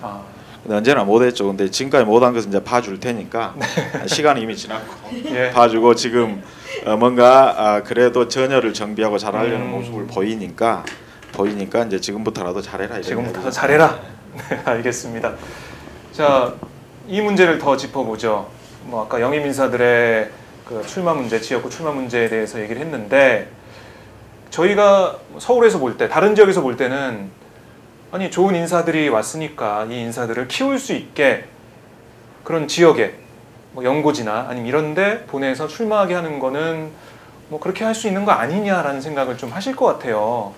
근데 언제나 못했죠. 근데 지금까지 못한 것은 이제 봐줄 테니까 시간이 이미 지났고 예. 봐주고 지금 뭔가 그래도 전열을 정비하고 잘하려는 모습을 보이니까 이제 지금부터라도 잘해라. 지금부터 잘해라. 네, 알겠습니다. 자, 이 문제를 더 짚어보죠. 뭐 아까 영임 인사들의 그 출마 문제, 지역구 출마 문제에 대해서 얘기를 했는데 저희가 서울에서 볼 때, 다른 지역에서 볼 때는 아니 좋은 인사들이 왔으니까 이 인사들을 키울 수 있게 그런 지역에 뭐 연고지나 아니면 이런데 보내서 출마하게 하는 거는 뭐 그렇게 할 수 있는 거 아니냐라는 생각을 좀 하실 것 같아요.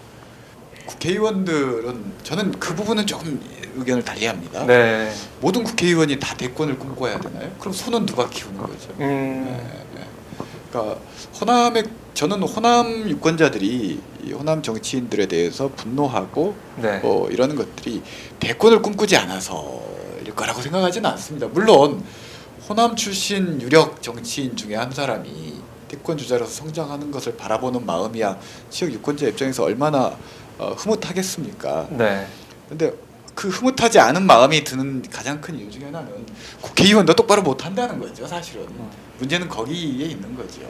국회의원들은 저는 그 부분은 조금 의견을 달리합니다. 네. 모든 국회의원이 다 대권을 꿈꿔야 되나요? 그럼 손은 누가 키우는 거죠? 그러니까 저는 호남 유권자들이 이 호남 정치인들에 대해서 분노하고 네. 이러는 것들이 대권을 꿈꾸지 않아서일 거라고 생각하지는 않습니다. 물론 호남 출신 유력 정치인 중에 한 사람이 대권 주자로서 성장하는 것을 바라보는 마음이야 지역 유권자 입장에서 얼마나 흐뭇하겠습니까? 네. 근데 그 흐뭇하지 않은 마음이 드는 가장 큰 이유 중에 하나는 국회의원도 똑바로 못한다는 거죠. 사실은 문제는 거기에 있는 거죠.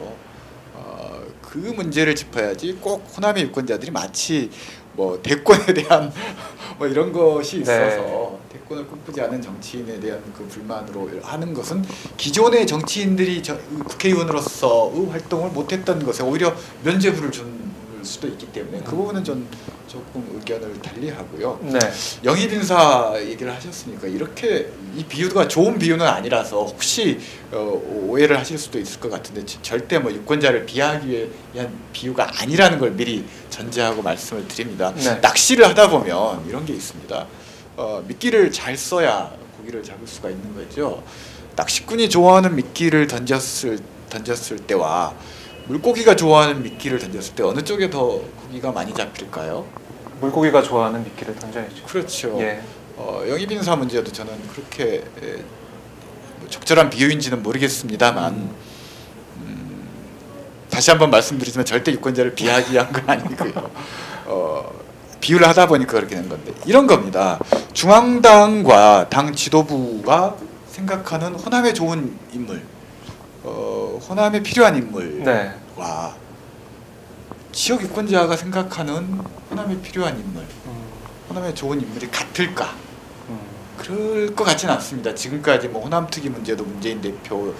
그 문제를 짚어야지 꼭 호남의 유권자들이 마치 뭐 대권에 대한 뭐 이런 것이 있어서 네. 대권을 꿈꾸지 않은 정치인에 대한 그 불만으로 하는 것은 기존의 정치인들이 국회의원으로서의 활동을 못했던 것에 오히려 면죄부를 준 수도 있기 때문에 그 부분은 좀 조금 의견을 달리하고요. 네. 영입 인사 얘기를 하셨으니까 이렇게 이 비유가 좋은 비유는 아니라서 혹시 오해를 하실 수도 있을 것 같은데 절대 뭐 유권자를 비하하기 위한 비유가 아니라는 걸 미리 전제하고 말씀을 드립니다. 네. 낚시를 하다 보면 이런 게 있습니다. 미끼를 잘 써야 고기를 잡을 수가 있는 거죠. 낚시꾼이 좋아하는 미끼를 던졌을 때와 물고기가 좋아하는 미끼를 던졌을 때 어느 쪽에 더 고기가 많이 잡힐까요? 물고기가 좋아하는 미끼를 던져야죠. 그렇죠. 예. 영입 인사 문제도 저는 그렇게 뭐 적절한 비유인지는 모르겠습니다만 다시 한번 말씀드리지만 절대 유권자를 비하하기 위한 건 아니고요. 비유를 하다 보니까 그렇게 된 건데 이런 겁니다. 중앙당과 당 지도부가 생각하는 호남에 좋은 인물, 호남에 필요한 인물과 네. 지역 유권자가 생각하는 호남에 필요한 인물, 호남에 좋은 인물이 같을까? 그럴 것 같지는 않습니다. 지금까지 뭐 호남특위 문제도 문재인 대표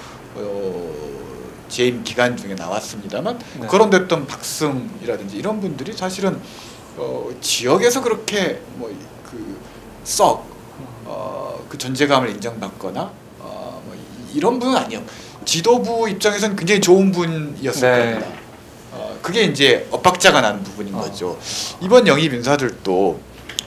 재임 기간 중에 나왔습니다만 네. 거론됐던 박승이라든지 이런 분들이 사실은 지역에서 그렇게 뭐 그 존재감을 인정받거나 뭐 이런 분은 아니요. 지도부 입장에서는 굉장히 좋은 분이었을 네. 겁니다. 그게 이제 엇박자가 난 부분인 거죠. 이번 영입 인사들도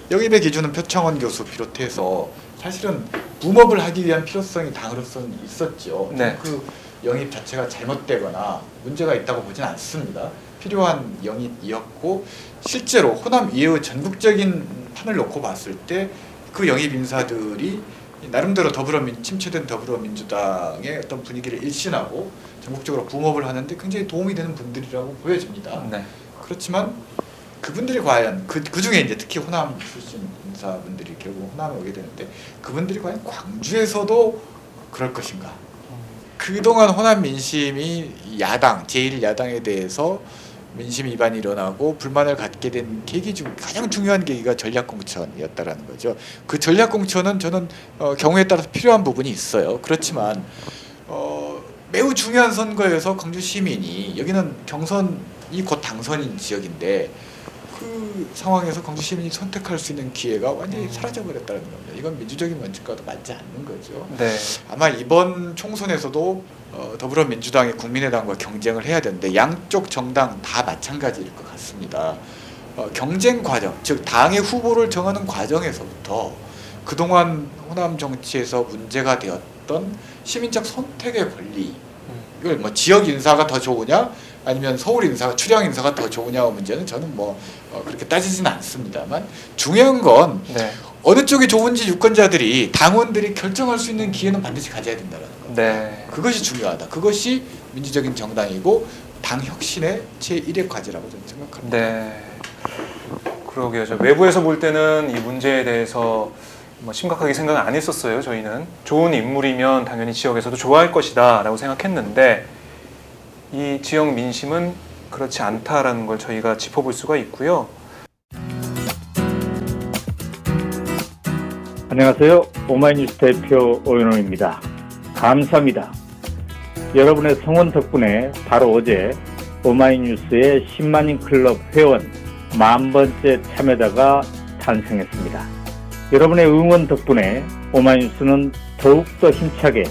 영입의 기준은 표창원 교수 비롯해서 사실은 붐업을 하기 위한 필요성이 당으로서는 있었죠. 네. 그 영입 자체가 잘못되거나 문제가 있다고 보지는 않습니다. 필요한 영입이었고 실제로 호남 이외의 전국적인 판을 놓고 봤을 때 그 영입 인사들이 나름대로 침체된 더불어민주당의 어떤 분위기를 일신하고 전국적으로 붐업을 하는데 굉장히 도움이 되는 분들이라고 보여집니다. 네. 그렇지만 그분들이 과연 그 중에 이제 특히 호남 출신 인사분들이 결국 호남에 오게 되는데 그분들이 과연 광주에서도 그럴 것인가? 그동안 호남 민심이 제1야당에 대해서 민심 위반이 일어나고 불만을 갖게 된 계기 중 가장 중요한 계기가 전략공천이었다라는 거죠. 그 전략공천은 저는 경우에 따라서 필요한 부분이 있어요. 그렇지만 매우 중요한 선거에서 광주 시민이 여기는 경선이 곧 당선인 지역인데 그 상황에서 광주 시민이 선택할 수 있는 기회가 완전히 사라져버렸다는 겁니다. 이건 민주적인 원칙과도 맞지 않는 거죠. 네. 아마 이번 총선에서도 더불어민주당이 국민의당과 경쟁을 해야 되는데 양쪽 정당 다 마찬가지일 것 같습니다. 경쟁 과정, 즉 당의 후보를 정하는 과정에서부터 그동안 호남 정치에서 문제가 되었던 시민적 선택의 권리, 이걸 뭐 지역 인사가 더 좋으냐 아니면 서울 인사가 출향 인사가 더 좋으냐 문제는 저는 뭐 그렇게 따지지는 않습니다만 중요한 건 네. 어느 쪽이 좋은지 유권자들이 당원들이 결정할 수 있는 기회는 반드시 가져야 된다는 겁니다. 네. 그것이 중요하다. 그것이 민주적인 정당이고 당 혁신의 제1의 과제라고 저는 생각합니다. 네. 그러게요. 저 외부에서 볼 때는 이 문제에 대해서 뭐 심각하게 생각을 안 했었어요. 저희는 좋은 인물이면 당연히 지역에서도 좋아할 것이다 라고 생각했는데 이 지역 민심은 그렇지 않다라는 걸 저희가 짚어볼 수가 있고요. 안녕하세요. 오마이뉴스 대표 오연호입니다. 감사합니다. 여러분의 성원 덕분에 바로 어제 오마이뉴스의 10만인 클럽 회원 10,000번째 참여자가 탄생했습니다. 여러분의 응원 덕분에 오마이뉴스는 더욱더 힘차게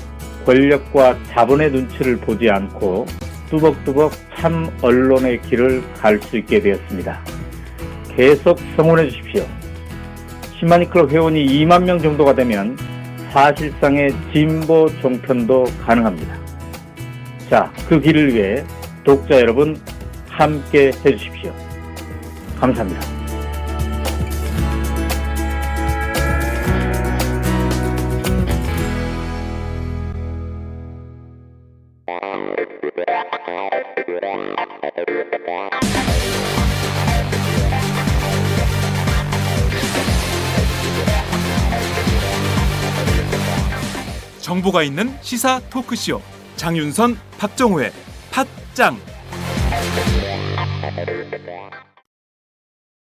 권력과 자본의 눈치를 보지 않고 뚜벅뚜벅 참 언론의 길을 갈 수 있게 되었습니다. 계속 성원해 주십시오. 10만인 클럽 회원이 2만 명 정도가 되면 사실상의 진보 종편도 가능합니다. 자, 그 길을 위해 독자 여러분 함께 해주십시오. 감사합니다. 정보가 있는 시사 토크쇼 장윤선, 박정호의 팟짱.